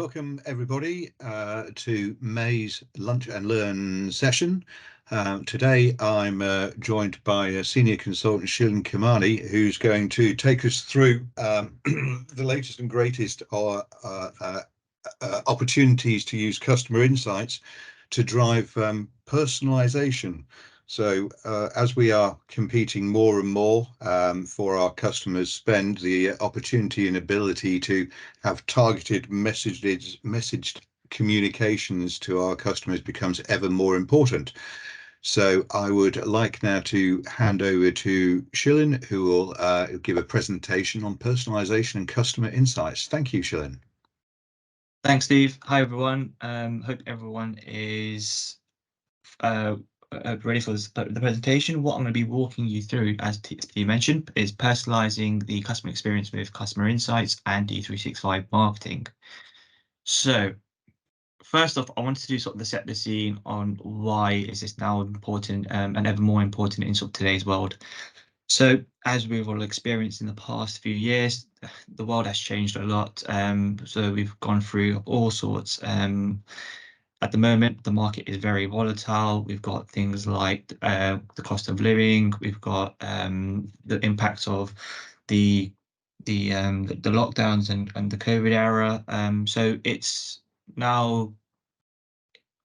welcome everybody to May's Lunch and Learn session. Today I'm joined by Senior Consultant Shilen Khimani, who's going to take us through the latest and greatest opportunities to use customer insights to drive personalisation. So as we are competing more and more for our customers' spend, the opportunity and ability to have targeted messaged communications to our customers becomes ever more important. So I would like now to hand over to Shilen, who will give a presentation on personalisation and customer insights. Thank you, Shilen. Thanks, Steve. Hi, everyone. Hope everyone is ready for the presentation. What I'm going to be walking you through, as Steve mentioned, is personalizing the customer experience with customer insights and D365 marketing. So first off, I wanted to do sort of the set the scene on why is this now important and ever more important in sort of today's world. So as we've all experienced in the past few years, the world has changed a lot. So we've gone through all sorts. At the moment, the market is very volatile. We've got things like the cost of living. We've got the impacts of the lockdowns and the COVID era. So it's now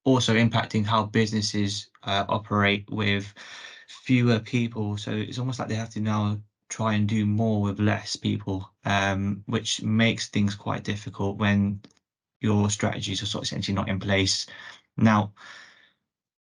also impacting how businesses operate with fewer people. So it's almost like they have to now try and do more with less people, which makes things quite difficult when your strategies are sort of essentially not in place. Now,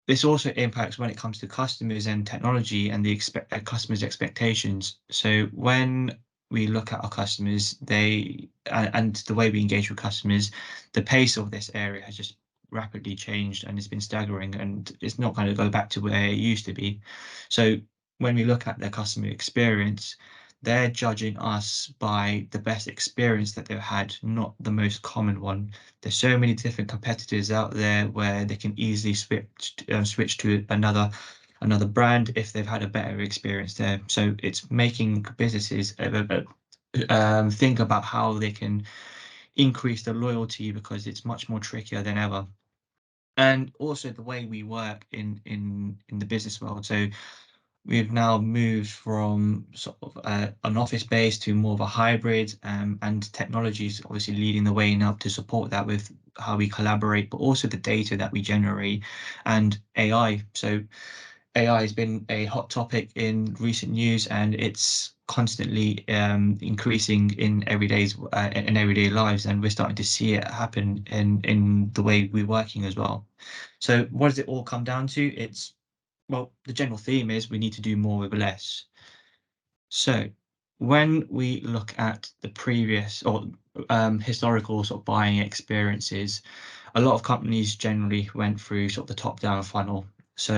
this also impacts when it comes to customers and technology and the customers' expectations. So when we look at our customers, and the way we engage with customers, the pace of this area has just rapidly changed and it's been staggering, and it's not going to go back to where it used to be. So when we look at their customer experience, they're judging us by the best experience that they've had, not the most common one. There's so many different competitors out there where they can easily switch to another brand if they've had a better experience there. So it's making businesses think about how they can increase the loyalty, because it's much more trickier than ever. And also the way we work in the business world. So we've now moved from sort of an office base to more of a hybrid, and technology is obviously leading the way now to support that with how we collaborate, but also the data that we generate and AI. So AI has been a hot topic in recent news, and it's constantly increasing in everyday lives, and we're starting to see it happen in the way we're working as well. So what does it all come down to? Well, the general theme is we need to do more with less. So when we look at the previous or historical sort of buying experiences, a lot of companies generally went through sort of the top-down funnel. So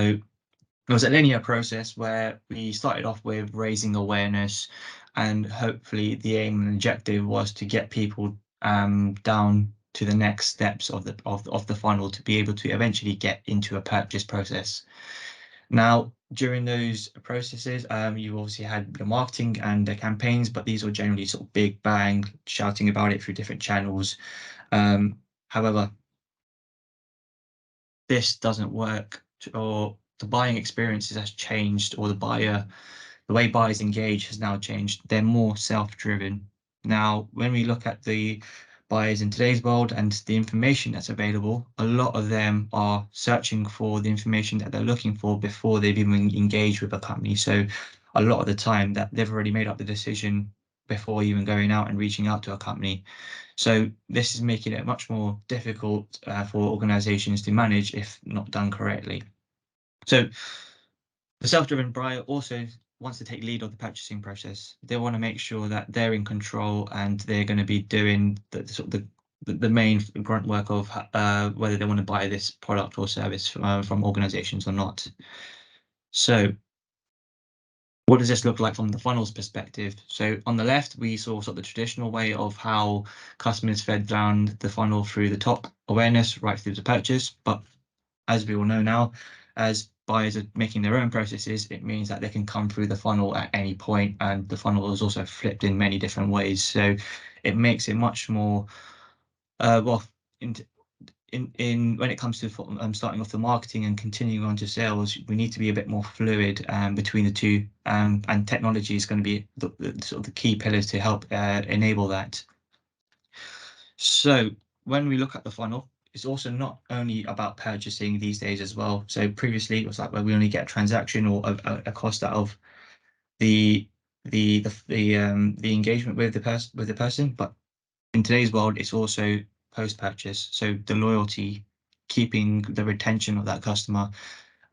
it was a linear process where we started off with raising awareness, and hopefully the aim and objective was to get people down to the next steps of the funnel to be able to eventually get into a purchase process. Now, during those processes, you obviously had the marketing and the campaigns, but these were generally sort of big bang, shouting about it through different channels. However, this doesn't work, or the buying experiences has changed, or the way buyers engage has now changed. They're more self-driven. Now, when we look at the buyers in today's world and the information that's available, a lot of them are searching for the information that they're looking for before they've even engaged with a company. So a lot of the time that they've already made up the decision before even going out and reaching out to a company. So this is making it much more difficult for organizations to manage if not done correctly. So the self-driven buyer also wants to take lead of the purchasing process. They want to make sure that they're in control and they're going to be doing the main grunt work of whether they want to buy this product or service from organizations or not. So what does this look like from the funnels perspective? So on the left, we saw sort of the traditional way of how customers fed down the funnel through the top awareness right through to purchase. But as we all know now, as buyers are making their own processes, it means that they can come through the funnel at any point, and the funnel is also flipped in many different ways. So it makes it much more, well, when it comes to starting off the marketing and continuing on to sales, we need to be a bit more fluid between the two, and technology is going to be the sort of the key pillars to help enable that. So when we look at the funnel, it's also not only about purchasing these days as well. So previously it was like where we only get a transaction or a cost out of the engagement with the person, but in today's world, it's also post-purchase. So the loyalty, keeping the retention of that customer,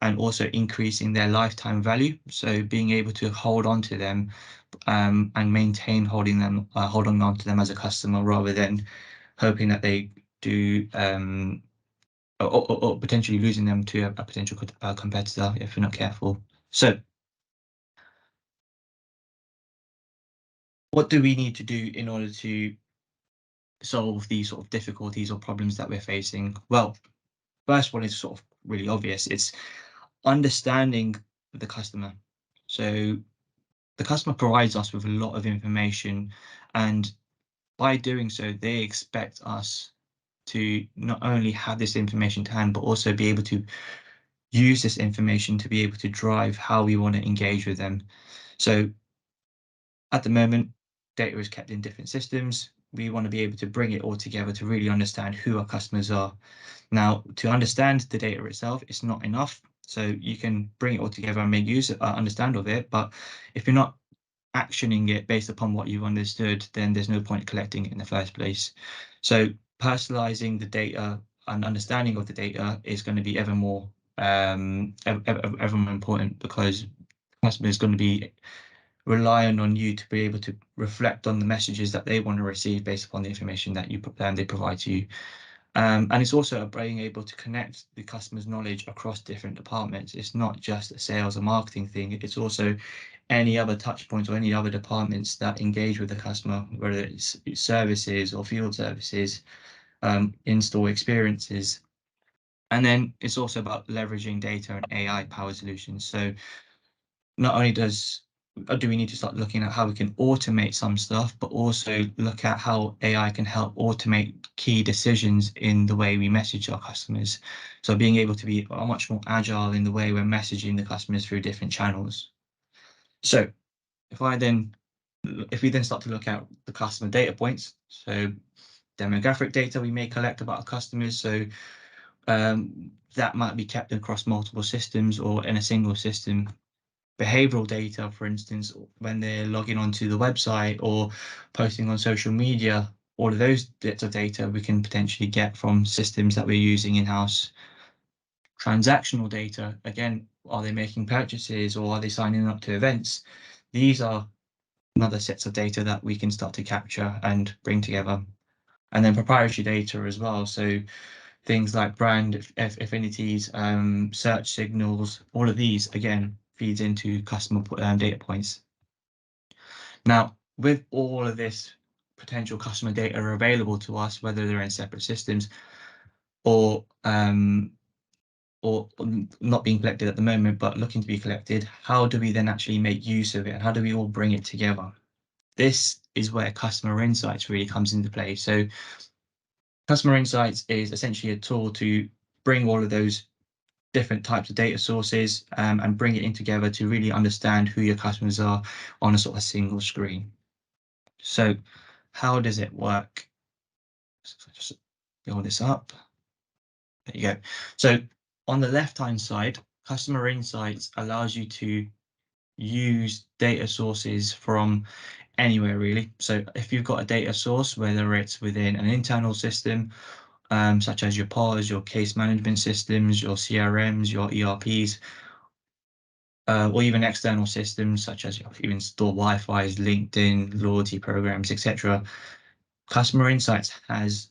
and also increasing their lifetime value. So being able to hold on to them and maintain holding on to them as a customer, rather than hoping that they do or potentially losing them to a potential competitor if we're not careful. So what do we need to do in order to solve these sort of difficulties or problems that we're facing? Well, first one is sort of really obvious. It's understanding the customer. So the customer provides us with a lot of information, and by doing so, they expect us to not only have this information to hand, but also be able to use this information to be able to drive how we want to engage with them. So at the moment, data is kept in different systems. We want to be able to bring it all together to really understand who our customers are. Now, to understand the data itself, it's not enough. So you can bring it all together and make use, understand of it. But if you're not actioning it based upon what you've understood, then there's no point collecting it in the first place. So personalizing the data and understanding of the data is going to be ever more important, because the customer is going to be relying on you to be able to reflect on the messages that they want to receive based upon the information that they provide to you. And it's also being able to connect the customer's knowledge across different departments. It's not just a sales or marketing thing. It's also any other touch points or any other departments that engage with the customer, whether it's services or field services, in-store experiences. And then it's also about leveraging data and AI powered solutions. So not only do we need to start looking at how we can automate some stuff, but also look at how AI can help automate key decisions in the way we message our customers. So being able to be much more agile in the way we're messaging the customers through different channels. So if we then start to look at the customer data points, so demographic data we may collect about our customers, so that might be kept across multiple systems or in a single system. Behavioral data, for instance, when they're logging onto the website or posting on social media, all of those bits of data we can potentially get from systems that we're using in-house. Transactional data, again, are they making purchases or are they signing up to events? These are another sets of data that we can start to capture and bring together. And then proprietary data as well. So things like brand affinities, search signals, all of these, again, feeds into customer data points. Now, with all of this potential customer data available to us, whether they're in separate systems or not being collected at the moment, but looking to be collected, how do we then actually make use of it? And how do we all bring it together? This is where customer insights really comes into play. So customer insights is essentially a tool to bring all of those different types of data sources and bring it in together to really understand who your customers are on a sort of single screen. So how does it work? So just build this up. There you go. So on the left-hand side, customer insights allows you to use data sources from anywhere really. So if you've got a data source, whether it's within an internal system, such as your POS, your case management systems, your CRMs, your ERPs, or even external systems such as even store Wi-Fi's, LinkedIn, loyalty programs, etc. Customer Insights has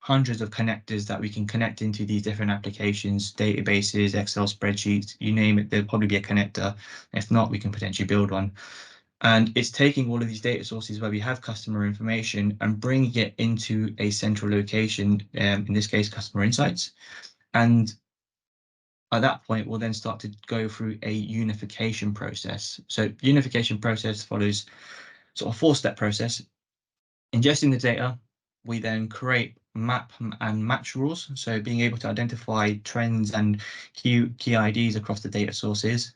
hundreds of connectors that we can connect into these different applications, databases, Excel spreadsheets, you name it, there'll probably be a connector. If not, we can potentially build one. And it's taking all of these data sources where we have customer information and bringing it into a central location, in this case, Customer Insights. And at that point, we'll then start to go through a unification process. So unification process follows sort of a four-step process. Ingesting the data, we then create map and match rules. So being able to identify trends and key IDs across the data sources,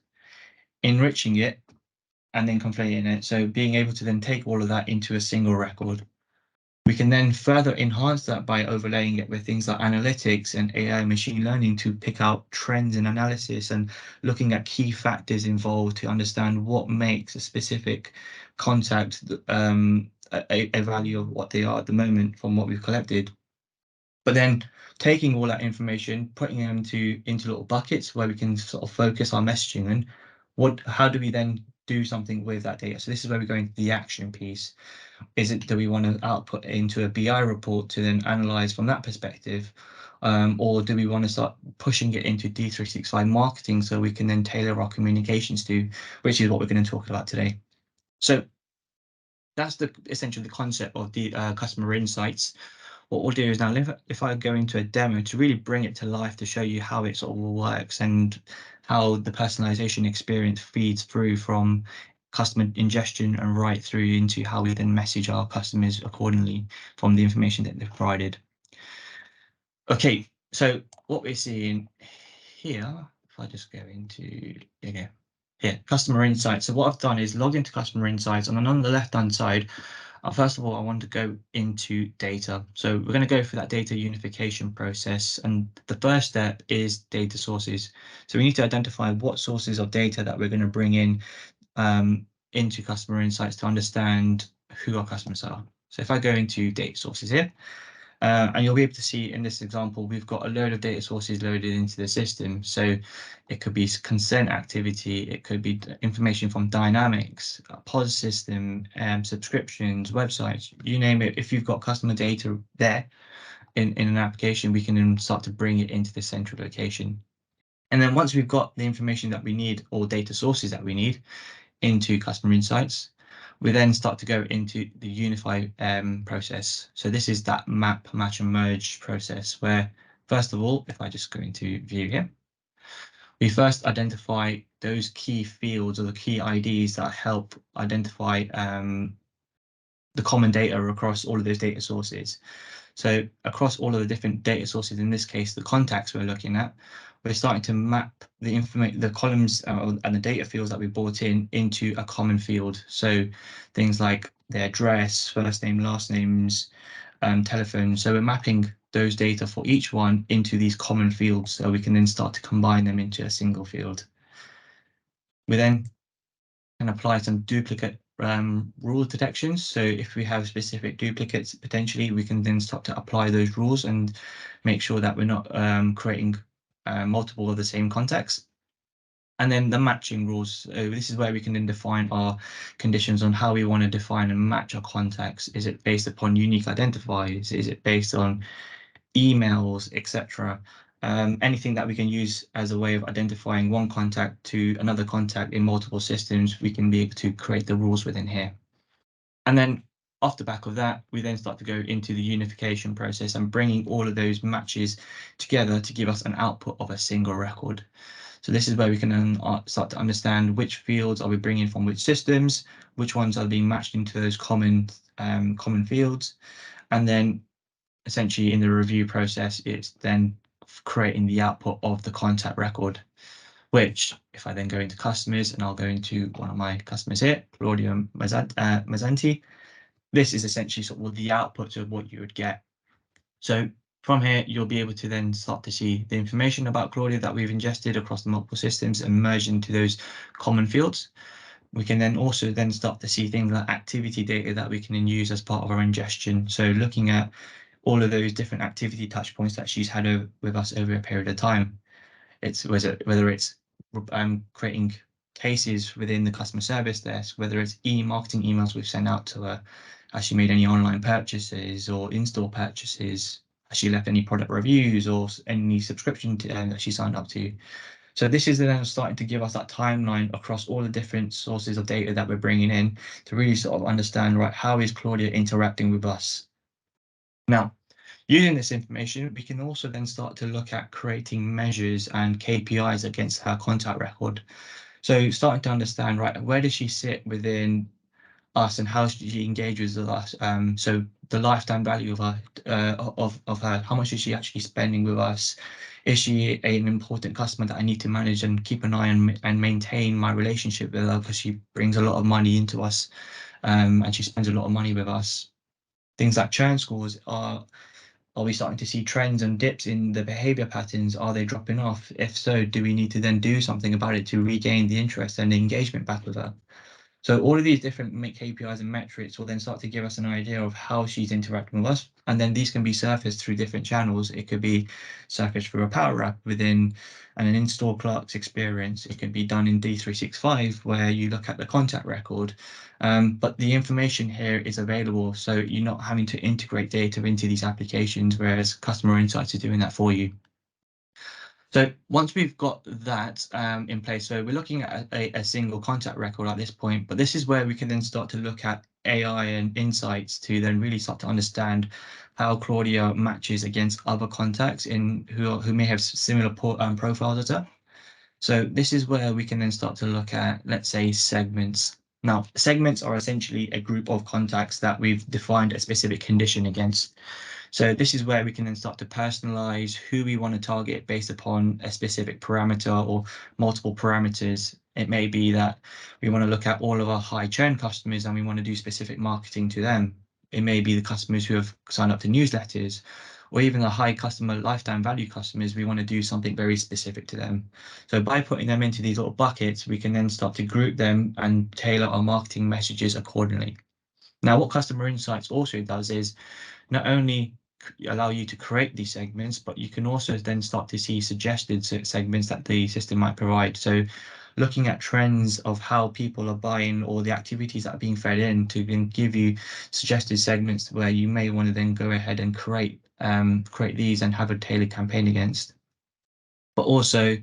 enriching it, and then conflating it. So being able to then take all of that into a single record. We can then further enhance that by overlaying it with things like analytics and AI machine learning to pick out trends in analysis and looking at key factors involved to understand what makes a specific contact a value of what they are at the moment from what we've collected. But then taking all that information, putting them into little buckets where we can sort of focus our messaging and how do we then do something with that data? So this is where we go into the action piece. Do we want to output into a BI report to then analyze from that perspective? Or do we want to start pushing it into D365 marketing so we can then tailor our communications to, which is what we're going to talk about today. So that's essentially the concept of the customer insights. What we'll do is now, if I go into a demo to really bring it to life to show you how it sort of works and how the personalization experience feeds through from customer ingestion and right through into how we then message our customers accordingly from the information that they've provided. Okay, so what we're seeing here, if I just go into here, customer insights. So what I've done is log into customer insights, and then on the left-hand side, first of all, I want to go into data. So we're going to go through that data unification process. And the first step is data sources. So we need to identify what sources of data that we're going to bring in into customer insights to understand who our customers are. So if I go into data sources here, and you'll be able to see in this example, we've got a load of data sources loaded into the system. So it could be consent activity, it could be information from Dynamics, a POS system, subscriptions, websites, you name it. If you've got customer data there in an application, we can then start to bring it into the central location. And then once we've got the information that we need or data sources that we need into customer insights, we then start to go into the unify process. So this is that map, match and merge process where, first of all, if I just go into view here, we first identify those key fields or the key IDs that help identify the common data across all of those data sources. So across all of the different data sources, in this case, the contacts we're looking at, we're starting to map the information, the columns and the data fields that we brought in into a common field. So things like their address, first name, last names, telephone. So we're mapping those data for each one into these common fields so we can then start to combine them into a single field. We then can apply some duplicate rule detections. So if we have specific duplicates, potentially we can then start to apply those rules and make sure that we're not creating multiple of the same contacts. And then the matching rules. So this is where we can then define our conditions on how we want to define and match our contacts. Is it based upon unique identifiers? Is it based on emails, etc.? Anything that we can use as a way of identifying one contact to another contact in multiple systems, we can be able to create the rules within here. And then off the back of that, we then start to go into the unification process and bringing all of those matches together to give us an output of a single record. So this is where we can then start to understand which fields are we bringing from which systems, which ones are being matched into those common fields, and then essentially in the review process, it's then creating the output of the contact record, which if I then go into customers and I'll go into one of my customers here, Claudia Mazzanti, this is essentially sort of the output of what you would get. So from here, you'll be able to then start to see the information about Claudia that we've ingested across the multiple systems and merge into those common fields. We can then also then start to see things like activity data that we can then use as part of our ingestion. So looking at all of those different activity touch points that she's had with us over a period of time. It's whether it's creating cases within the customer service desk, whether it's marketing emails we've sent out to her, has she made any online purchases or in-store purchases, has she left any product reviews or any subscription that she signed up to. So this is then starting to give us that timeline across all the different sources of data that we're bringing in to really sort of understand, right, how is Claudia interacting with us? Now, using this information, we can also then start to look at creating measures and KPIs against her contact record. So starting to understand, right, where does she sit within us and how she engages with us. So the lifetime value of her, of her, how much is she actually spending with us? Is she an important customer that I need to manage and keep an eye on and maintain my relationship with her, because she brings a lot of money into us, and she spends a lot of money with us. Things like churn scores are we starting to see trends and dips in the behavior patterns? Are they dropping off? If so, do we need to then do something about it to regain the interest and the engagement back with her? So all of these different KPIs and metrics will then start to give us an idea of how she's interacting with us. And then these can be surfaced through different channels. It could be surfaced through a Power App within an in-store clerk's experience. It could be done in D365 where you look at the contact record. But the information here is available, so you're not having to integrate data into these applications, whereas Customer Insights is doing that for you. So once we've got that in place, so we're looking at a single contact record at this point, but this is where we can then start to look at AI and insights to then really start to understand how Claudia matches against other contacts in who may have similar profiles as her. So this is where we can then start to look at, let's say, segments. Now, segments are essentially a group of contacts that we've defined a specific condition against. So this is where we can then start to personalize who we want to target based upon a specific parameter or multiple parameters. It may be that we want to look at all of our high churn customers and we want to do specific marketing to them. It may be the customers who have signed up to newsletters, or even the high customer lifetime value customers. We want to do something very specific to them. So by putting them into these little buckets, we can then start to group them and tailor our marketing messages accordingly. Now, what Customer Insights also does is not only allow you to create these segments, but you can also then start to see suggested segments that the system might provide. So looking at trends of how people are buying or the activities that are being fed in to then give you suggested segments where you may want to then go ahead and create these and have a tailored campaign against. But also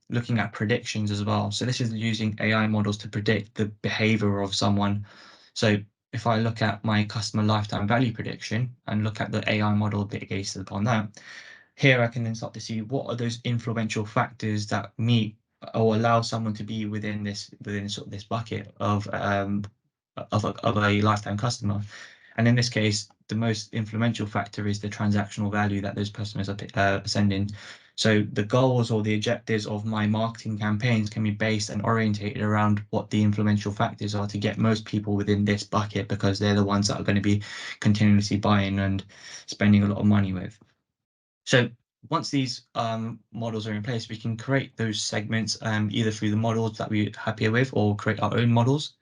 looking at predictions as well. So this is using AI models to predict the behavior of someone. So if I look at my customer lifetime value prediction and look at the AI model based upon that, here I can then start to see what are those influential factors that meet or allow someone to be within sort of this bucket of a lifetime customer. And in this case, the most influential factor is the transactional value that those customers are sending. So the goals or the objectives of my marketing campaigns can be based and orientated around what the influential factors are to get most people within this bucket, because they're the ones that are going to be continuously buying and spending a lot of money with. So once these models are in place, we can create those segments either through the models that we're happier with, or create our own models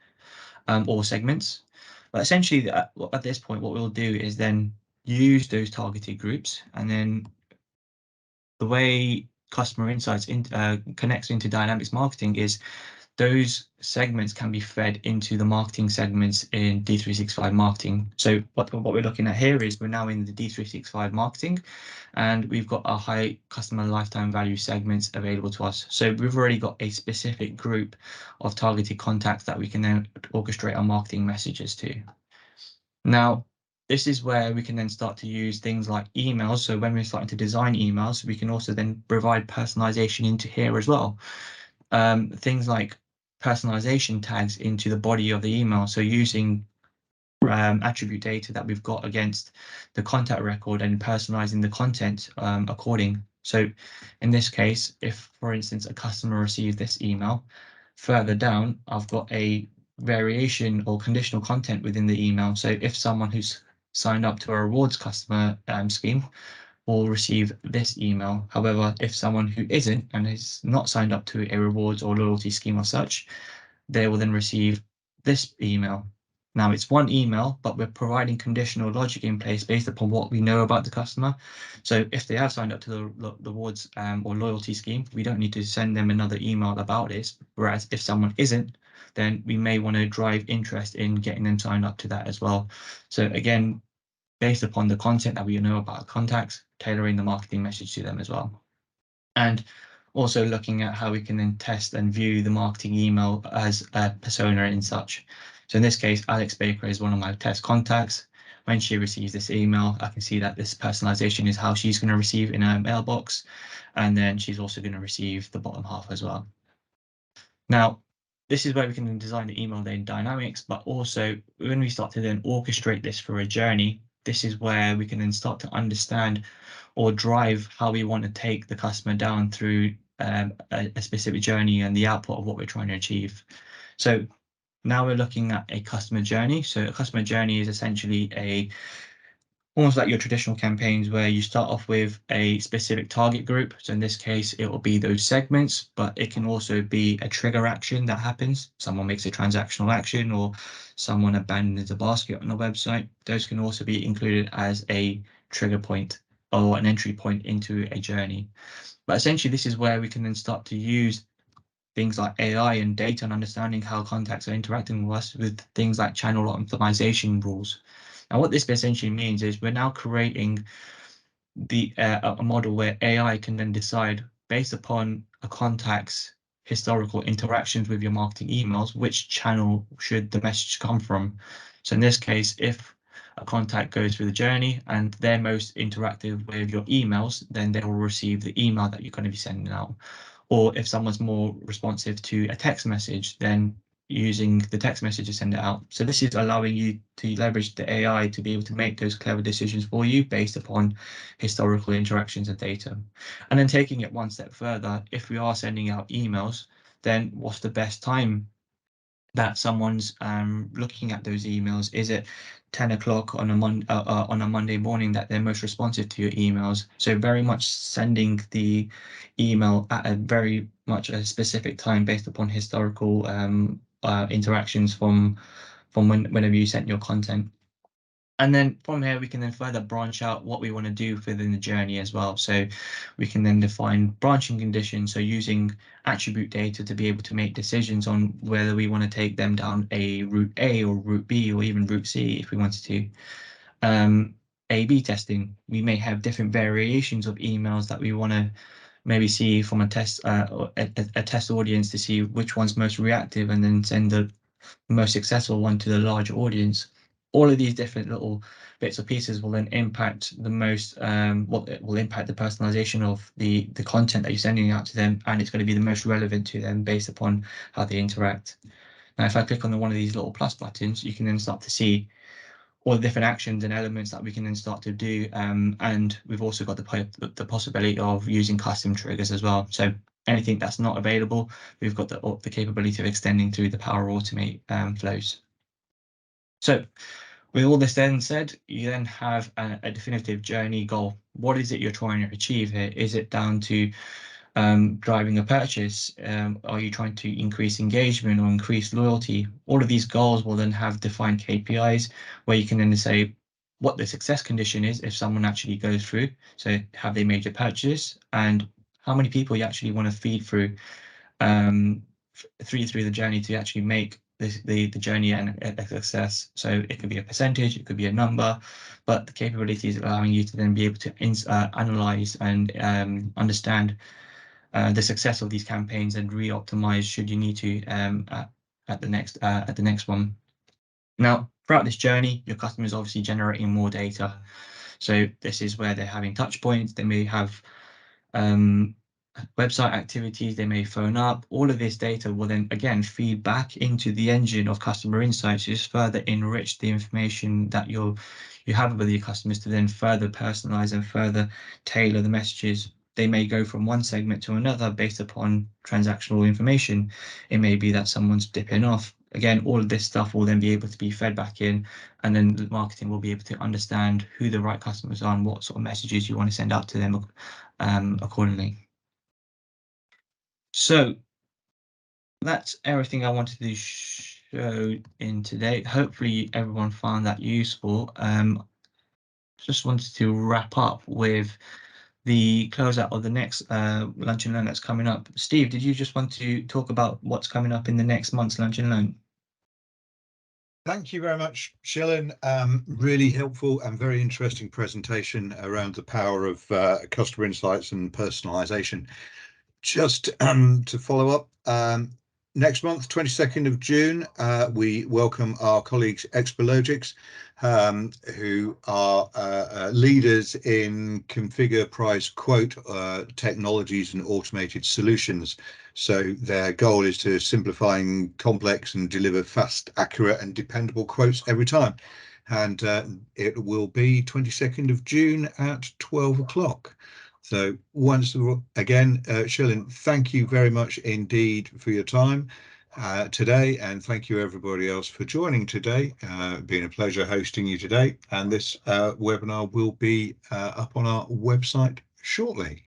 or segments. But essentially, at this point, what we'll do is then use those targeted groups, and then the way Customer Insights connects into Dynamics Marketing is those segments can be fed into the marketing segments in D365 Marketing. So what we're looking at here is we're now in the D365 Marketing, and we've got our high customer lifetime value segments available to us. So we've already got a specific group of targeted contacts that we can then orchestrate our marketing messages to. Now, this is where we can then start to use things like emails. So when we're starting to design emails, we can also then provide personalization into here as well. Things like personalization tags into the body of the email. So using attribute data that we've got against the contact record and personalizing the content according. So in this case, if, for instance, a customer received this email, further down, I've got a variation or conditional content within the email. So if someone who's signed up to a rewards customer scheme will receive this email. However, if someone who isn't and is not signed up to a rewards or loyalty scheme or such, they will then receive this email. Now it's one email, but we're providing conditional logic in place based upon what we know about the customer. So if they have signed up to the rewards or loyalty scheme, we don't need to send them another email about this. Whereas if someone isn't, then we may want to drive interest in getting them signed up to that as well. So again, based upon the content that we know about contacts, tailoring the marketing message to them as well. And also looking at how we can then test and view the marketing email as a persona and such. So in this case, Alex Baker is one of my test contacts. When she receives this email, I can see that this personalization is how she's going to receive in her mailbox. And then she's also going to receive the bottom half as well. Now, This is where we can then design the email then dynamics, but also when we start to then orchestrate this for a journey, this is where we can then start to understand or drive how we want to take the customer down through a specific journey and the output of what we're trying to achieve. So now we're looking at a customer journey. So a customer journey is essentially almost like your traditional campaigns where you start off with a specific target group. So in this case, it will be those segments, but it can also be a trigger action that happens. Someone makes a transactional action or someone abandons a basket on a website. Those can also be included as a trigger point or an entry point into a journey. But essentially, this is where we can then start to use things like AI and data and understanding how contacts are interacting with us with things like channel optimization rules. Now, what this essentially means is we're now creating a model where AI can then decide, based upon a contact's historical interactions with your marketing emails, which channel should the message come from. So in this case, if a contact goes through the journey and they're most interactive with your emails, then they will receive the email that you're going to be sending out. Or if someone's more responsive to a text message, then using the text message to send it out. So this is allowing you to leverage the AI to be able to make those clever decisions for you based upon historical interactions and data. And then taking it one step further, if we are sending out emails, then what's the best time that someone's looking at those emails? Is it 10 o'clock on a Monday morning that they're most responsive to your emails? So very much sending the email at a very much a specific time based upon historical interactions from whenever you sent your content. And then from here, we can then further branch out what we want to do within the journey as well. So we can then define branching conditions. So using attribute data to be able to make decisions on whether we want to take them down a route A or route B or even route C if we wanted to. A/B testing. We may have different variations of emails that we want to maybe see from a test a test audience to see which one's most reactive and then send the most successful one to the larger audience. All of these different little bits or pieces will then impact the most, it will impact the personalization of the content that you're sending out to them, and it's going to be the most relevant to them based upon how they interact. Now, if I click on one of these little plus buttons, you can then start to see all the different actions and elements that we can then start to do. And we've also got the possibility of using custom triggers as well. So anything that's not available, we've got the capability of extending through the Power Automate flows. So with all this then said, you then have a definitive journey goal. What is it you're trying to achieve here? Is it down to driving a purchase? Are you trying to increase engagement or increase loyalty? All of these goals will then have defined KPIs where you can then say what the success condition is if someone actually goes through. So have they made a purchase, and how many people you actually want to feed through through the journey to actually make the journey a success. So it could be a percentage, it could be a number, but the capability is allowing you to then be able to analyze and understand the success of these campaigns and re-optimize should you need to at the next one. Now, throughout this journey, your customer is obviously generating more data. So this is where they're having touch points. They may have website activities, they may phone up. All of this data will then again feed back into the engine of customer insights, just further enrich the information that you have with your customers to then further personalize and further tailor the messages. They may go from one segment to another based upon transactional information. It may be that someone's dipping off. Again, all of this stuff will then be able to be fed back in, and then the marketing will be able to understand who the right customers are and what sort of messages you want to send out to them accordingly. So that's everything I wanted to show in today. Hopefully everyone found that useful. Just wanted to wrap up with the closeout of the next Lunch and Learn that's coming up. Steve, did you just want to talk about what's coming up in the next month's Lunch and Learn? Thank you very much, Shilen. Really helpful and very interesting presentation around the power of customer insights and personalization. Just to follow up, next month, 22nd of June, we welcome our colleagues Expologics, who are leaders in configure, price, quote technologies and automated solutions. So their goal is to simplifying complex and deliver fast, accurate and dependable quotes every time. And it will be 22nd of June at 12 o'clock. So once again, Shilen, thank you very much indeed for your time today, and thank you everybody else for joining today. Been a pleasure hosting you today, and this webinar will be up on our website shortly.